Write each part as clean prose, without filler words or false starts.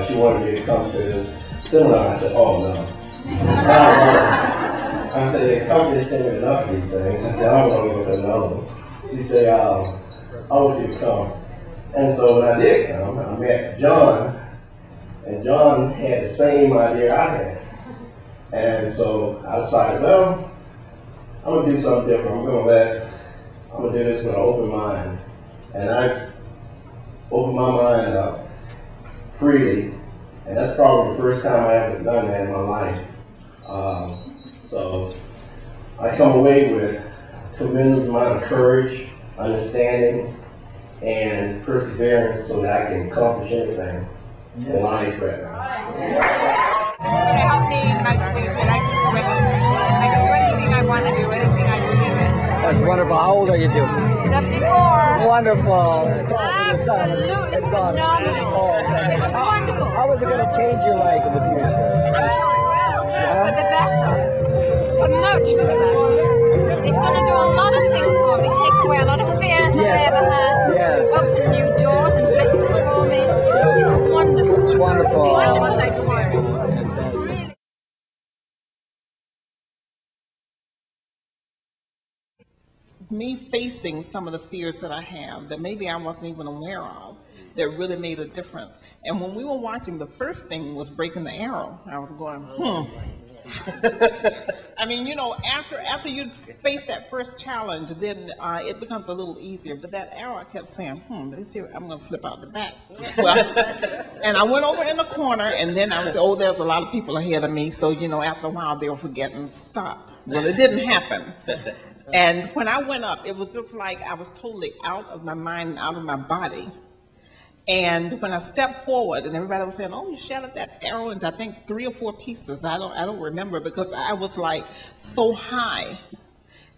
she wanted me to come to this seminar. I said, oh no. I said, the company sent me enough of these things. I said, I don't want to go to another one. She said, I want you to come. And so when I did come, I met John, and John had the same idea I had. And so I decided, well, I'm going to do something different. I'm going to do this with an open mind. And I opened my mind up freely, and that's probably the first time I ever done that in my life. So I come away with a tremendous amount of courage, understanding, and perseverance so that I can accomplish anything in life right now. It's going to help me in my belief that I can do anything. I can do anything I want to do, anything I believe in. That's wonderful. How old are you, Jim? 74. Wonderful. Absolutely phenomenal. It's wonderful. How is it going to change your life in the future? I know it will. For the better. For much for the better. It's going to do a lot of things for me. Take away a lot of fears that I ever had. Yes. Open new doors and vistas for me. It's wonderful. Wonderful. Wonderful experience. Me facing some of the fears that I have that maybe I wasn't even aware of that really made a difference. And when we were watching, the first thing was breaking the arrow. I was going, I mean, you know, after you face that first challenge, then it becomes a little easier. But that arrow, I kept saying, I'm going to slip out the back. Well, and I went over in the corner, and then I was, oh, there's a lot of people ahead of me. So, you know, after a while, they were forgetting to stop. Well, it didn't happen. And when I went up, it was just like I was totally out of my mind and out of my body. And when I stepped forward, and everybody was saying, "Oh, you shattered that arrow into I think 3 or 4 pieces." I don't remember because I was like so high.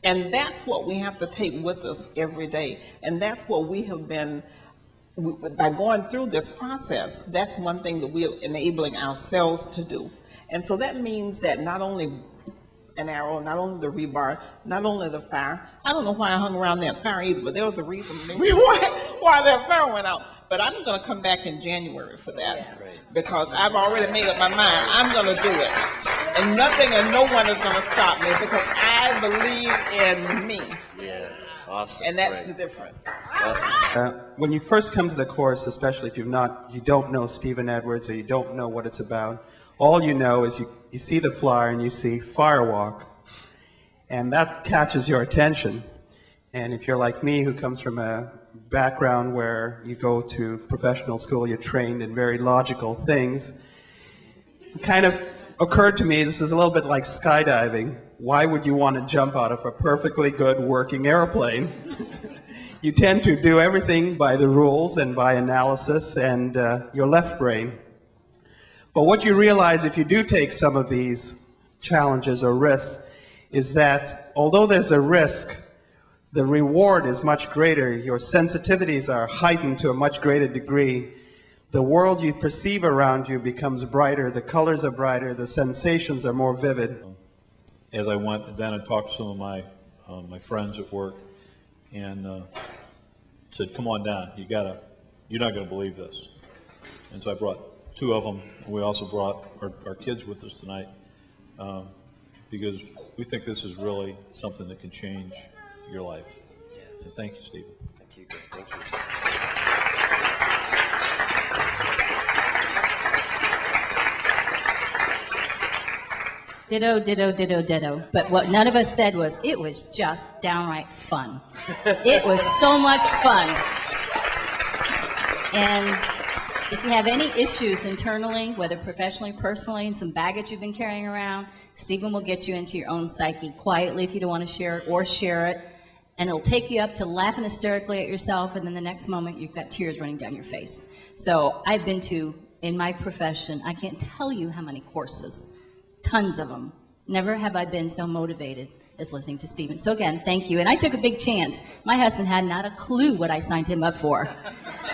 And that's what we have to take with us every day. And that's what we have been by going through this process. That's one thing that we're enabling ourselves to do. And so that means that not only an arrow, not only the rebar, not only the fire. I don't know why I hung around that fire either, but there was a reason maybe why that fire went out. But I'm going to come back in January for that because I've already made up my mind. I'm going to do it. And nothing and no one is going to stop me because I believe in me. Yeah, awesome. And that's the difference. Awesome. When you first come to the course, especially if you don't know Stephen Edwards or you don't know what it's about, all you know is you see the flyer and you see Firewalk, and that catches your attention. And if you're like me, who comes from a background where you go to professional school, you're trained in very logical things, it kind of occurred to me, this is a little bit like skydiving. Why would you want to jump out of a perfectly good working airplane? You tend to do everything by the rules and by analysis and your left brain. But what you realize if you do take some of these challenges or risks is that although there's a risk, the reward is much greater. Your sensitivities are heightened to a much greater degree. The world you perceive around you becomes brighter, the colors are brighter, the sensations are more vivid. As I went then and talked to some of my friends at work and said, come on down, you're not going to believe this. And so I brought 2 of them, and we also brought our kids with us tonight because we think this is really something that can change your life. So thank you, Stephen. Thank you. Thank you. Ditto, ditto, ditto, ditto. But what none of us said was, it was just downright fun. It was so much fun. And if you have any issues internally, whether professionally, personally, and some baggage you've been carrying around, Stephen will get you into your own psyche quietly if you don't want to share it, or share it. And it'll take you up to laughing hysterically at yourself, and then the next moment you've got tears running down your face. So I've been to, in my profession, I can't tell you how many courses, tons of them. Never have I been so motivated as listening to Stephen. So again, thank you. And I took a big chance. My husband had not a clue what I signed him up for.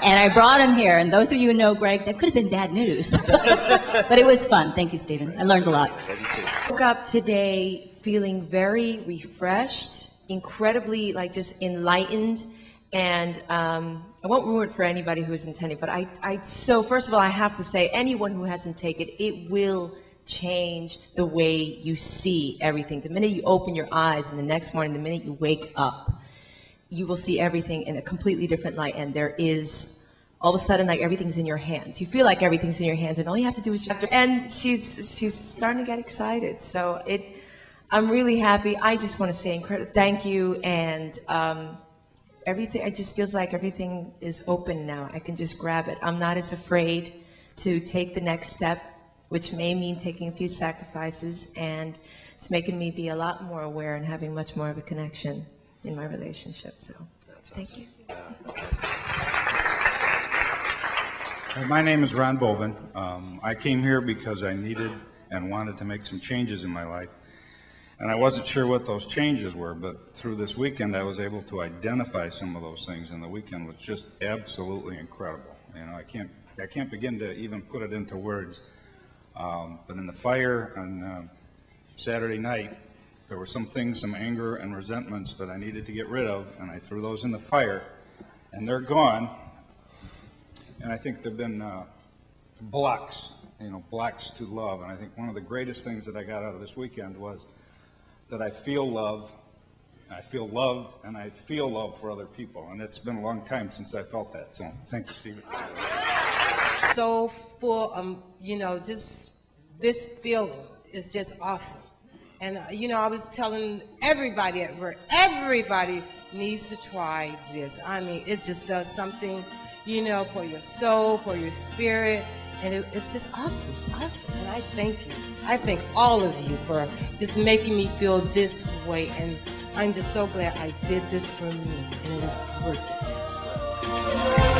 And I brought him here. And those of you who know Greg, that could have been bad news. But it was fun. Thank you, Stephen. I learned a lot. I woke up today feeling very refreshed, incredibly just enlightened, And I won't ruin it for anybody who's intending, but so first of all, I have to say, anyone who hasn't taken it, it will change the way you see everything. The minute you open your eyes and the next morning, the minute you wake up, you will see everything in a completely different light. And there is, all of a sudden, like everything's in your hands. You feel like everything's in your hands, and all you have to do is just, and she's starting to get excited. So I'm really happy. I just want to say thank you, and everything, it just feels like everything is open now. I can just grab it. I'm not as afraid to take the next step, which may mean taking a few sacrifices, and it's making me be a lot more aware and having much more of a connection in my relationship. So, thank you. My name is Ron Bovin. I came here because I needed and wanted to make some changes in my life. And I wasn't sure what those changes were, but through this weekend I was able to identify some of those things, and the weekend was just absolutely incredible. You know, I can't begin to even put it into words. But in the fire on Saturday night, there were some things, some anger and resentments that I needed to get rid of, and I threw those in the fire, and they're gone. And I think they've been blocks, blocks to love. And I think one of the greatest things that I got out of this weekend was that I feel love, I feel loved, and I feel love for other people. And it's been a long time since I felt that. So thank you, Stephen. So full, just this feeling is just awesome. And, I was telling everybody at work, everybody needs to try this. I mean, it just does something, for your soul, for your spirit. And it's just awesome, awesome. And I thank you. I thank all of you for just making me feel this way. And I'm just so glad I did this for me. And it was worth it.